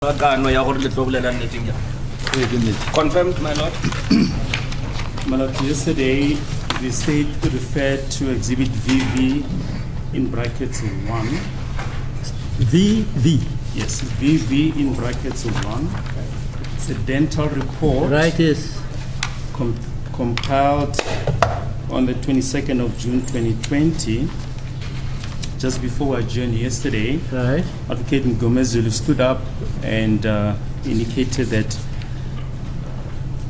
Confirmed, my lord. My lord, yesterday the state referred to Exhibit VV in brackets 1. VV. Yes, VV in brackets 1. It's a dental report. Right, yes. Compiled on the 22nd of June 2020. Just before our journey yesterday, Right. Adv Mngomezulu stood up and indicated that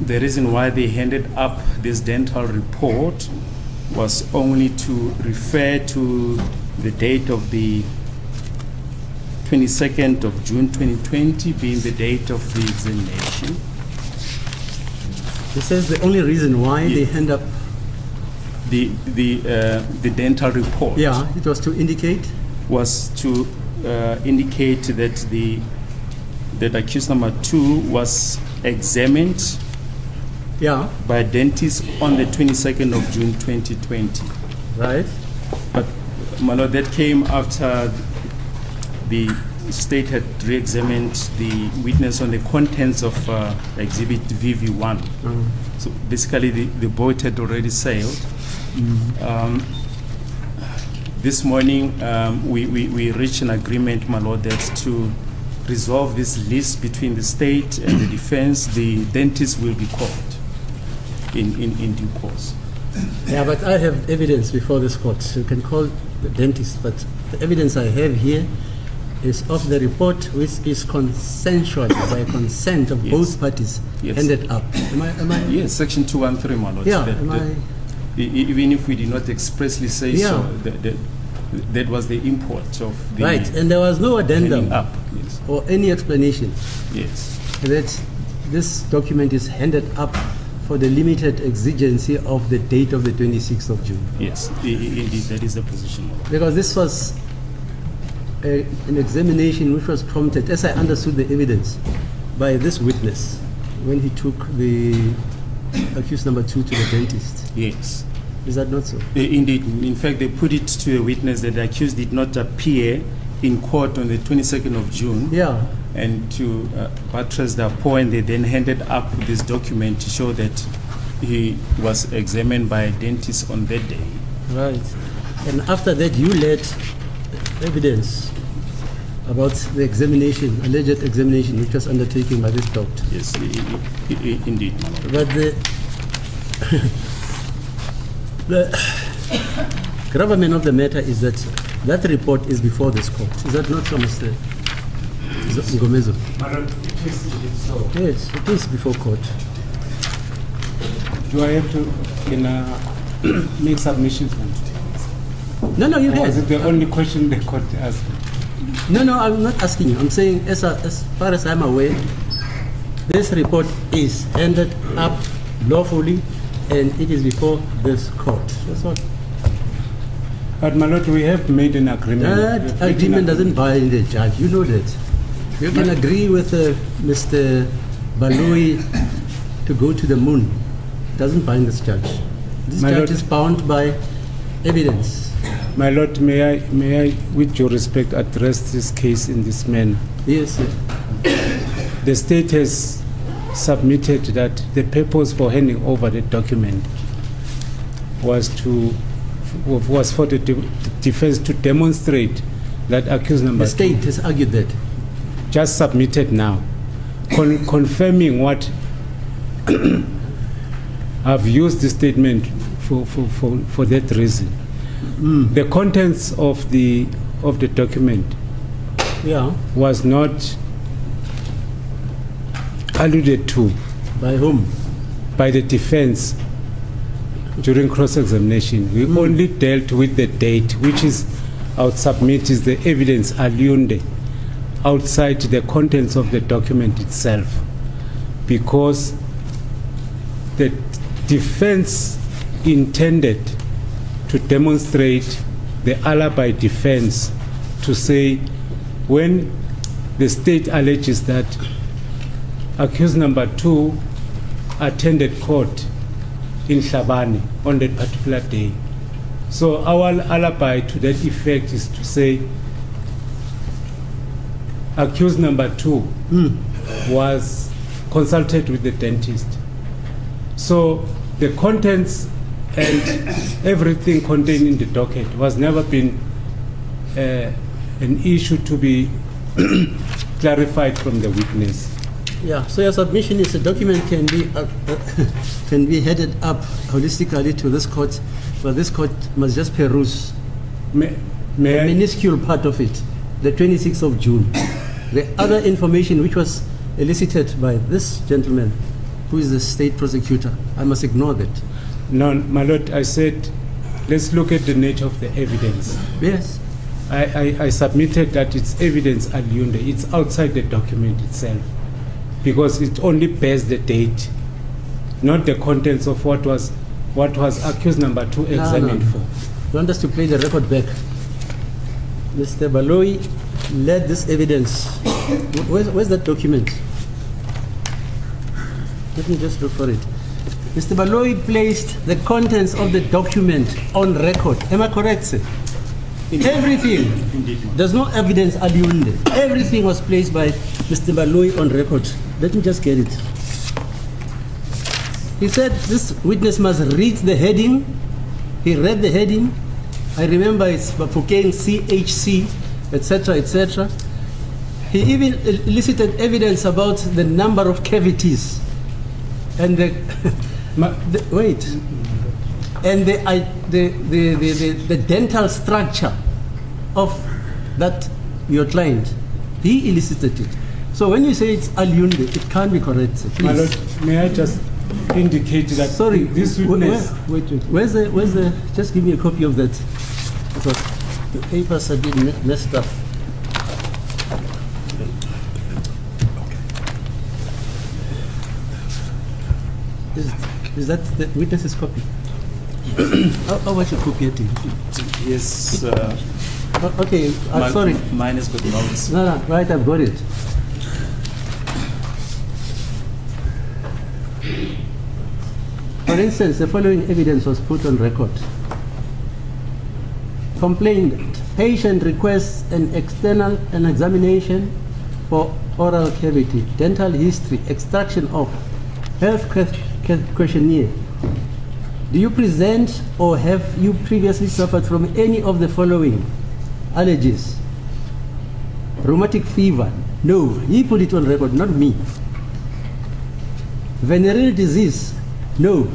the reason why they handed up this dental report was only to refer to the date of the 22nd of June 2020 being the date of the examination. He says the only reason why they hand up, The dental report it was to indicate. was to indicate that that accused number 2 was examined Yeah, by a dentist on the 22nd of June 2020. right. But, my lord, that came after the state had re-examined the witness on the contents of Exhibit VV1. So basically, the boat had already sailed. This morning, we reached an agreement, my lord, that to resolve this list between the state and the defense, the dentist will be called in due course. Yeah, but I have evidence before this court. You can call the dentist, but the evidence I have here is of the report which is consensual by consent of Yes. both parties Yes. handed up. Am I? Yes, Section 213, my lord. Yeah, That- even if we did not expressly say so, Yeah. that was the import of the Right, and there was no handing addendum up. Yes, or any explanation yes, that this document is handed up for the limited exigency of the date of the 26th of June. yes. Indeed, that is the position, my lord. Because this was an examination which was prompted, as I understood the evidence, by this witness when he took the accused number 2 to the dentist. Yes. Is that not so? Indeed. In fact, they put it to a witness that the accused did not appear in court on the 22nd of June. Yeah. And to buttress their point, they then handed up this document to show that he was examined by a dentist on that day. Right. And after that, you led evidence about the examination, alleged examination, which was undertaken by this doctor. Yes, indeed, my lord. But the gravamen of the matter is that that report is before this court. Is that not so, Mr. Mngomezulu? Madam, it is so. Yes, it is before court. Do I have to make submissions on it? No, you Or is can. it the only question the court asked? No, I'm not asking you. I'm saying, as far as I'm aware, this report is handed up lawfully and it is before this court. That's all. But my lord, we have made an agreement. We have That made an agreement doesn't bind the judge. You know that. You can agree with Mr. Balui to go to the moon. Doesn't bind this judge. This My judge lord- is bound by evidence. My lord, may I, with your respect, address this case in this manner? Yes, sir. The state has submitted that the purpose for handing over the document was for the defense to demonstrate that accused number The state has argued that. just submitted now, confirming what I've used the statement for that reason. The contents of the document Yeah. was not alluded to By whom? by the defense during cross-examination. We only dealt with the date, which is, I would submit, is the evidence aliunde outside the contents of the document itself, because the defense intended to demonstrate the alibi defense to say when the state alleges that accused number 2 attended court in Shabani on that particular day. So our alibi to that effect is to say accused number 2 was consulted with the dentist. So the contents and everything contained in the docket was never been an issue to be clarified from the witness. Yeah, so your submission is a document can be headed up holistically to this court, but this court must just peruse May a I? minuscule part of it, the 26th of June. The other information which was elicited by this gentleman, who is the state prosecutor, I must ignore that. No, my lord, I said, let's look at the nature of the evidence. Yes. I submitted that it's evidence aliunde. It's outside the document itself because it only bears the date, not the contents of what was accused number 2 examined for. You want us to play the record back? Mr. Baloyi led this evidence. Where's that document? Let me just look for it. Mr. Baloyi placed the contents of the document on record. Am I correct, sir? Everything. Indeed. There's no evidence aliunde. Everything was placed by Mr. Baloyi on record. Let me just get it. He said this witness must read the heading. He read the heading. I remember it's Bafokeng CHC, etc., etc. He even elicited evidence about the number of cavities and the the dental structure of that your client. He elicited it. So when you say it's aliunde, it can't be correct, sir. Please. My lord, may I just indicate that Sorry, this witness... wait. Where's the, just give me a copy of that. Because the papers are being messed up. Is that the witness's copy? How much you copy it? Yes. Okay, sorry. Mine has got notes. No, right, I've got it. For instance, the following evidence was put on record. Complainant, patient requests an examination for oral cavity, dental history, extraction of health questionnaire. Do you present or have you previously suffered from any of the following allergies? Rheumatic fever? No, he put it on record, not me. Venereal disease? No.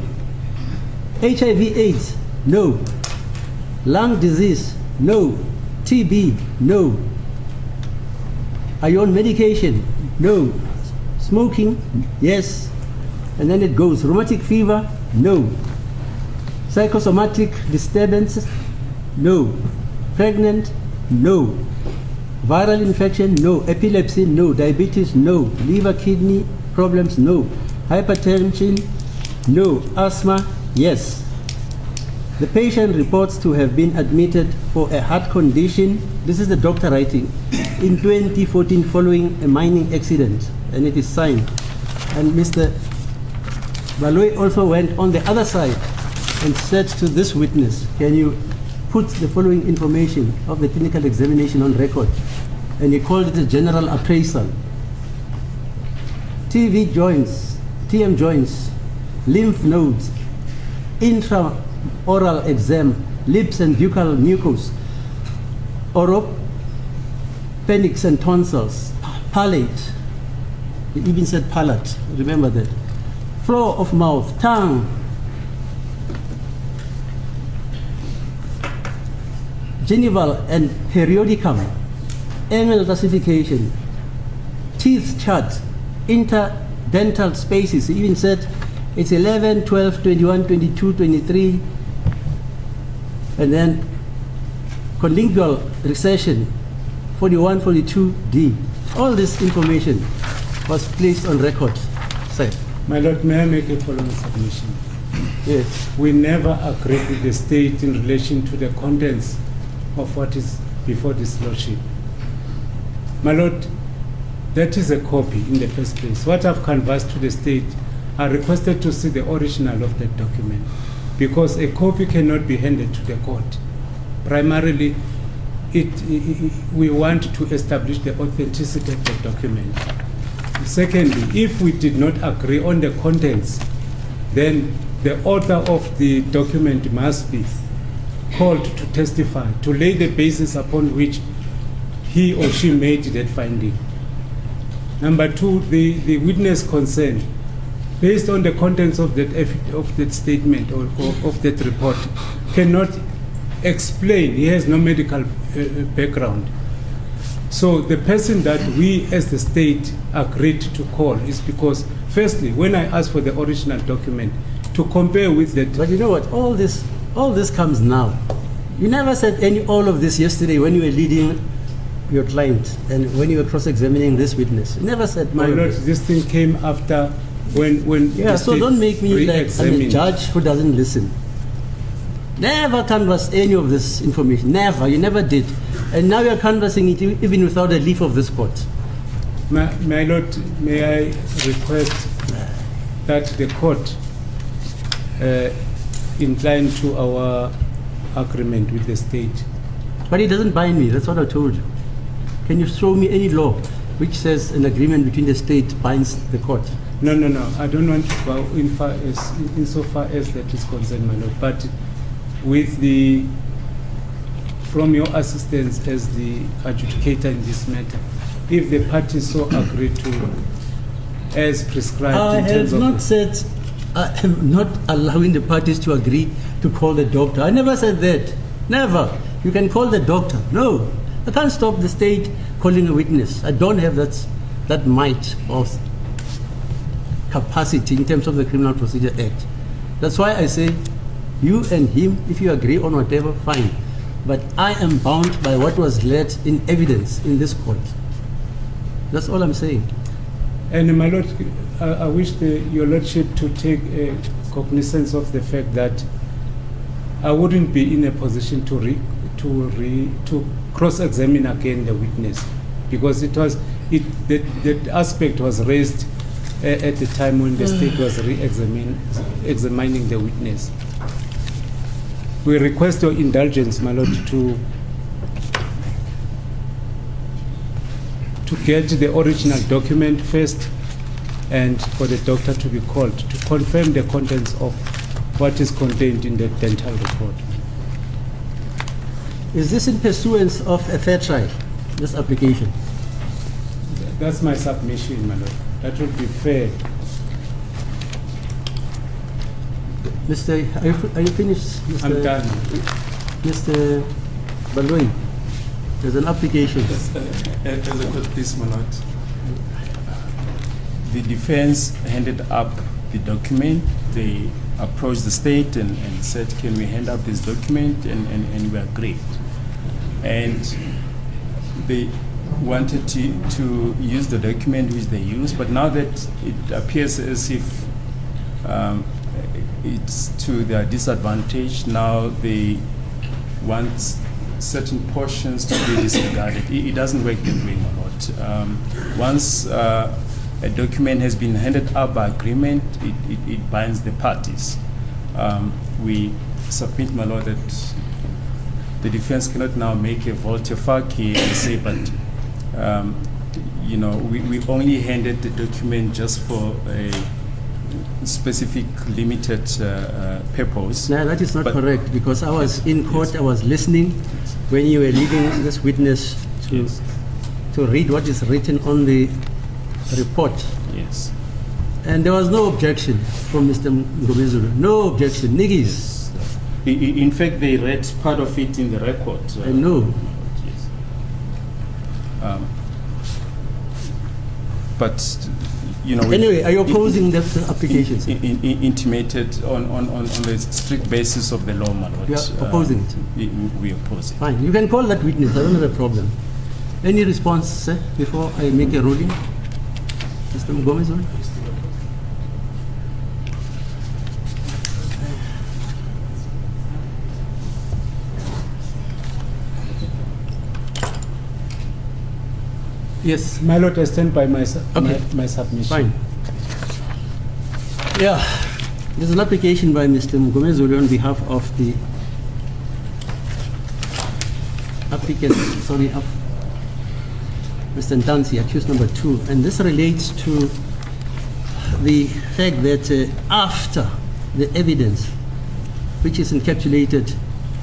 HIV/AIDS? No. Lung disease? No. TB? No. Are you on medication? No. Smoking? Yes. And then it goes. Rheumatic fever? No. Psychosomatic disturbances? No. Pregnant? No. Viral infection? No. Epilepsy? No. Diabetes? No. Liver, kidney problems? No. Hypertension? No. Asthma? Yes. The patient reports to have been admitted for a heart condition. This is the doctor writing. In 2014 following a mining accident, and it is signed. And Mr. Baloyi also went on the other side and said to this witness, can you put the following information of the clinical examination on record? And he called it a general appraisal. TM joints, lymph nodes, intraoral exam, lips and buccal mucus, oropharynx and tonsils, palate, he even said palate, remember that, floor of mouth, tongue, gingival and periodicum, angle classification, teeth chart, interdental spaces. He even said it's 11, 12, 21, 22, 23, and then conlingual recession, 41, 42D. All this information was placed on record, sir. My lord, may I make a following submission? Yes. We never agreed with the state in relation to the contents of what is before this lordship. My lord, that is a copy in the first place. What I've canvassed to the state, I requested to see the original of that document because a copy cannot be handed to the court. Primarily, we want to establish the authenticity of the document. Secondly, if we did not agree on the contents, then the author of the document must be called to testify, to lay the basis upon which he or she made that finding. Number two, the witness concerned, based on the contents of that statement or of that report, cannot explain. He has no medical background. So the person that we as the state agreed to call is because, firstly, when I asked for the original document to compare with that. But you know what? All this comes now. You never said all of this yesterday when you were leading your client and when you were cross-examining this witness. You never said My lord, this thing came after when yeah, the so state don't make me like I'm a re-examined. judge who doesn't listen. Never canvassed any of this information. Never. You never did. And now you're canvassing it even without a leaf of this court. My lord, may I request that the court incline to our agreement with the state. But it doesn't bind me. That's what I told you. Can you show me any law which says an agreement between the state binds the court? No. I don't want to go insofar as that is concerned, my lord. But with from your assistance as the adjudicator in this matter, if the parties so agree to, as prescribed I in terms have of not said I am not allowing the parties to agree to call the doctor. I never said that. Never. You can call the doctor. No. I can't stop the state calling a witness. I don't have that might or capacity in terms of the Criminal Procedure Act. That's why I say you and him, if you agree on whatever, fine. But I am bound by what was led in evidence in this court. That's all I'm saying. And my lord, I wish your lordship to take cognizance of the fact that I wouldn't be in a position to cross-examine again the witness, because that aspect was raised at the time when the state was examining the witness. We request your indulgence, my lord, to get the original document first and for the doctor to be called to confirm the contents of what is contained in the dental report. Is this in pursuance of a fair trial, this application? That's my submission, my lord. That would be fair. Mr. Are you finished? Mr. I'm done. Mr. Baloi, there's an application. As a court, please, my lord. The defense handed up the document. They approached the state and said, can we hand up this document? And we agreed. And they wanted to use the document which they used, but now that it appears as if it's to their disadvantage, now they want certain portions to be disregarded. It doesn't work that way, my lord. Once a document has been handed up by agreement, it binds the parties. We submit, my lord, that the defense cannot now make a volte-face and say, but we only handed the document just for a specific limited purpose. No, that is not correct, because I was in court, I was listening when you were leading this witness to read what is written on the report. Yes. And there was no objection from Mr. Mngomezulu. No objection. Niggies. In fact, they read part of it in the record. I know. Yes. But Anyway, are you opposing the application, sir? Intimated on the strict basis of the law, my lord. You are opposing it? We oppose it. Fine. You can call that witness. I don't have a problem. Any response, sir, before I make a ruling? Mr. Mngomezulu? Yes. My lord, I stand by my Okay. my submission. Fine. Yeah. There's an application by Mr. Mngomezulu on behalf of the applicant, sorry, of Mr. Ntanzi, accused number 2, and this relates to the fact that after the evidence, which is encapsulated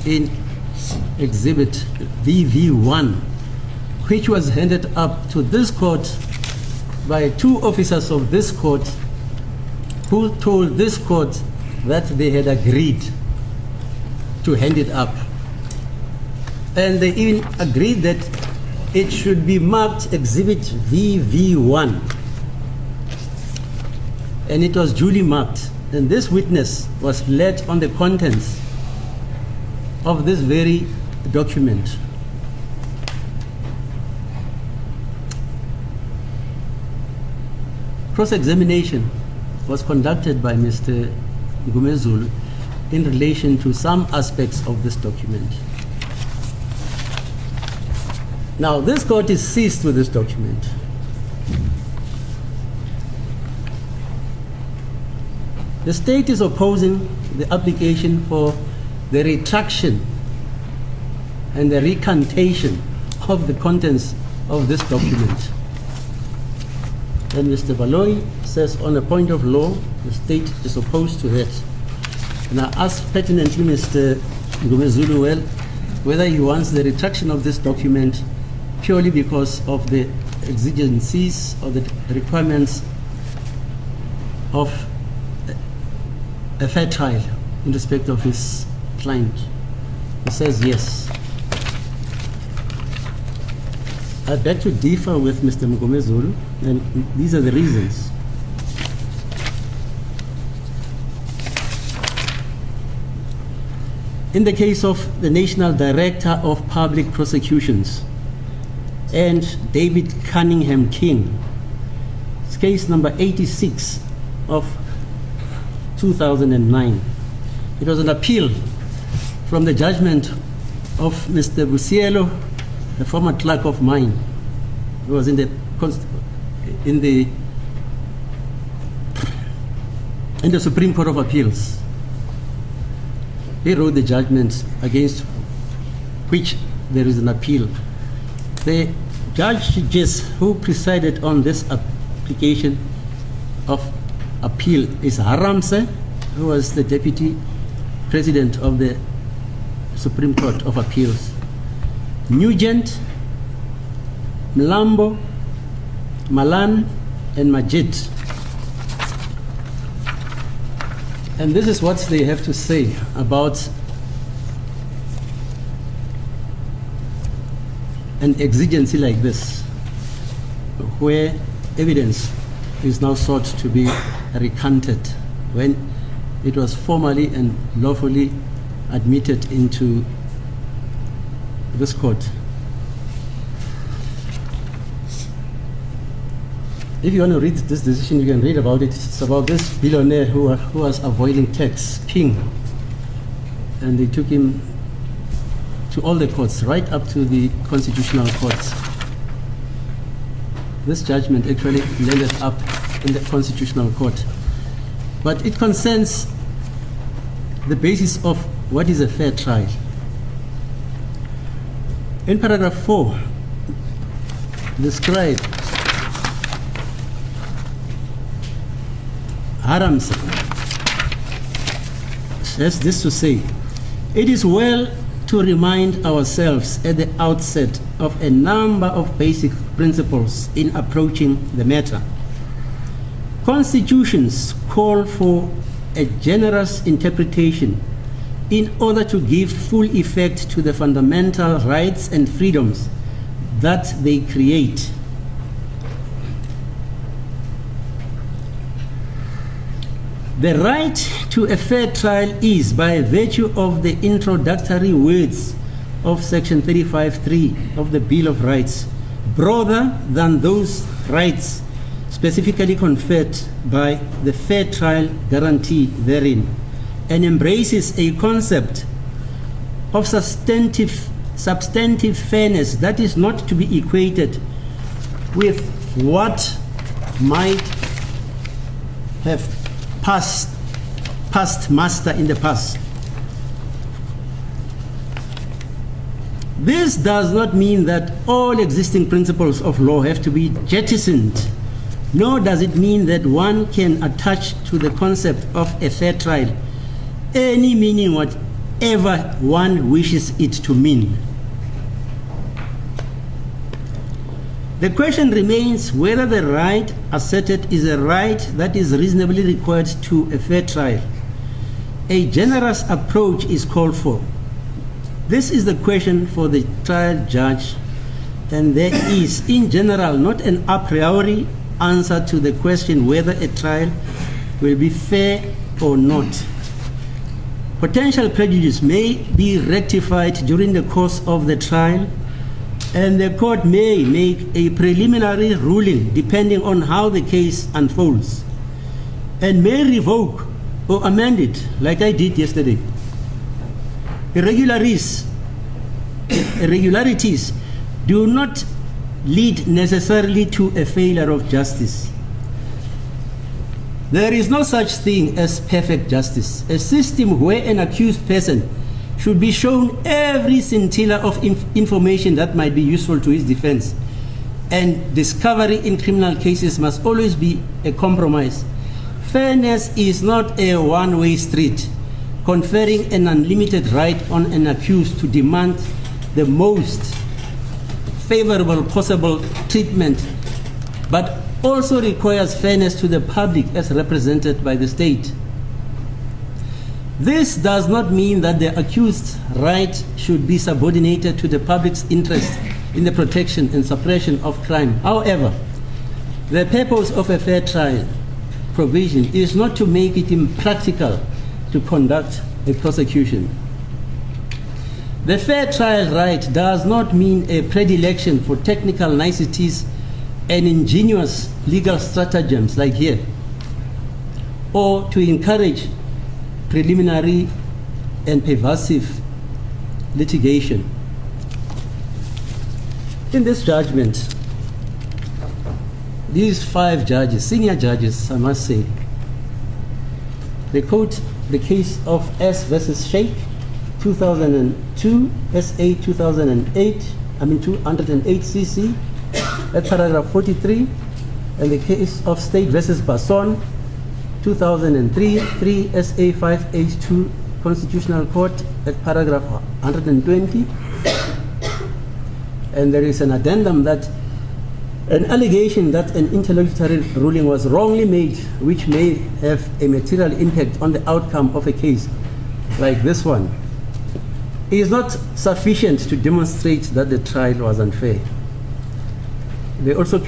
in Exhibit VV1, which was handed up to this court by 2 officers of this court who told this court that they had agreed to hand it up. And they even agreed that it should be marked Exhibit VV1. And it was duly marked. And this witness was led on the contents of this very document. Cross-examination was conducted by Mr. Mngomezulu in relation to some aspects of this document. Now, this court is seized with this document. The state is opposing the application for the retraction and the recantation of the contents of this document. And Mr. Baloyi says, on a point of law, the state is opposed to that. And I ask pertinently Mr. Mngomezulu, well, whether he wants the retraction of this document purely because of the exigencies or the requirements of a fair trial in respect of his client. He says yes. I beg to differ with Mr. Mngomezulu, and these are the reasons. In the case of the National Director of Public Prosecutions and David Cunningham King, it's case number 86 of 2009. It was an appeal from the judgment of Mr. Busielo, a former clerk of mine, who was in the Supreme Court of Appeals. He wrote the judgment against which there is an appeal. The judges who presided on this application of appeal is Haramse, who was the deputy president of the Supreme Court of Appeals, Nugent, Mlambo, Malan, and Majid. And this is what they have to say about an exigency like this, where evidence is now sought to be recanted when it was formally and lawfully admitted into this court. If you want to read this decision, you can read about it. It's about this billionaire who was avoiding tax, King. And they took him to all the courts, right up to the constitutional courts. This judgment actually landed up in the constitutional court. But it concerns the basis of what is a fair trial. In paragraph 4, the scribe Adams has this to say: it is well to remind ourselves at the outset of a number of basic principles in approaching the matter. Constitutions call for a generous interpretation in order to give full effect to the fundamental rights and freedoms that they create. The right to a fair trial is, by virtue of the introductory words of Section 35(3) of the Bill of Rights, broader than those rights specifically conferred by the fair trial guarantee therein, and embraces a concept of substantive fairness that is not to be equated with what might have passed muster in the past. This does not mean that all existing principles of law have to be jettisoned, nor does it mean that one can attach to the concept of a fair trial any meaning whatever one wishes it to mean. The question remains whether the right asserted is a right that is reasonably required to a fair trial. A generous approach is called for. This is the question for the trial judge, and there is, in general, not an a priori answer to the question whether a trial will be fair or not. Potential prejudice may be rectified during the course of the trial, and the court may make a preliminary ruling depending on how the case unfolds, and may revoke or amend it, like I did yesterday. Irregularities do not lead necessarily to a failure of justice. There is no such thing as perfect justice. A system where an accused person should be shown every scintilla of information that might be useful to his defense, and discovery in criminal cases must always be a compromise. Fairness is not a one-way street, conferring an unlimited right on an accused to demand the most favorable possible treatment, but also requires fairness to the public as represented by the state. This does not mean that the accused's right should be subordinated to the public's interest in the protection and suppression of crime. However, the purpose of a fair trial provision is not to make it impractical to conduct a prosecution. The fair trial right does not mean a predilection for technical niceties and ingenious legal stratagems like here, or to encourage preliminary and pervasive litigation. In this judgment, these 5 judges, senior judges, I must say, they quote the case of S versus Sheikh, 2002, SA 208 CC, at paragraph 43, and the case of State versus Basson, 2003, 3 SA 582 Constitutional Court at paragraph 120. And there is an addendum that an allegation that an interlocutory ruling was wrongly made, which may have a material impact on the outcome of a case like this one, is not sufficient to demonstrate that the trial was unfair. They also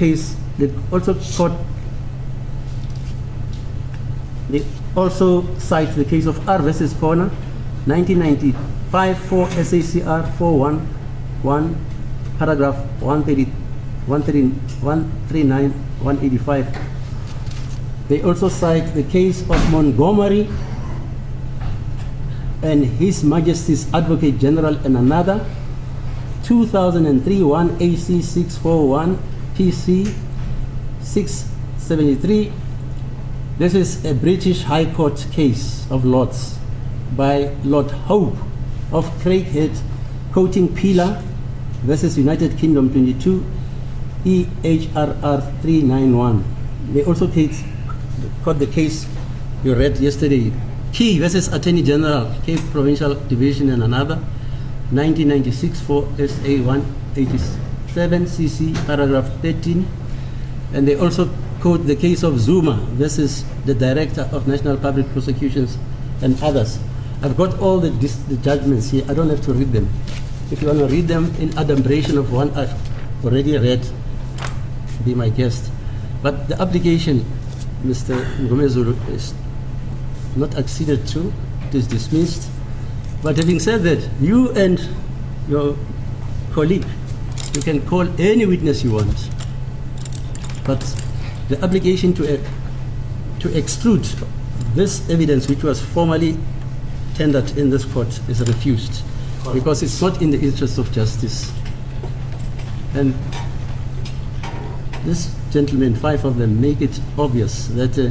cite the case of R versus Corner, 1995, 4 SACR 411, paragraph 139, 185. They also cite the case of Montgomery and His Majesty's Advocate General and another, 2003, 1 AC 641 PC 673. This is a British High Court case of Lords by Lord Hope of Craighead, quoting Pillar versus United Kingdom 22 EHRR 391. They also quote the case you read yesterday, Key versus Attorney General, Cape Provincial Division and another, 1996 for SA 187 CC, paragraph 13. And they also quote the case of Zuma versus the Director of National Public Prosecutions and others. I've got all the judgments here. I don't have to read them. If you want to read them in adumbration of one I've already read, be my guest. But the application, Mr. Mngomezulu, is not acceded to. It is dismissed. But having said that, you and your colleague, you can call any witness you want. But the application to exclude this evidence, which was formally tendered in this court, is refused because it's not in the interest of justice. And this gentlemen, 5 of them, make it obvious that a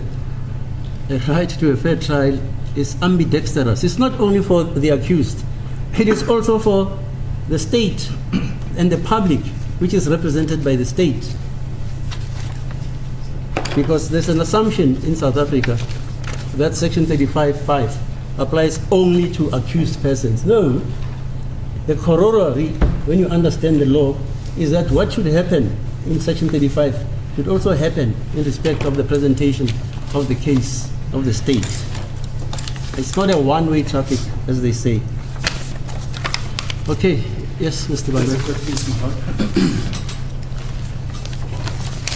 right to a fair trial is ambidextrous. It's not only for the accused, it is also for the state and the public, which is represented by the state. Because there's an assumption in South Africa that Section 35(5) applies only to accused persons. No. The corollary, when you understand the law, is that what should happen in Section 35 should also happen in respect of the presentation of the case of the state. It's not a one-way traffic, as they say. Okay. Yes, Mr. Baba.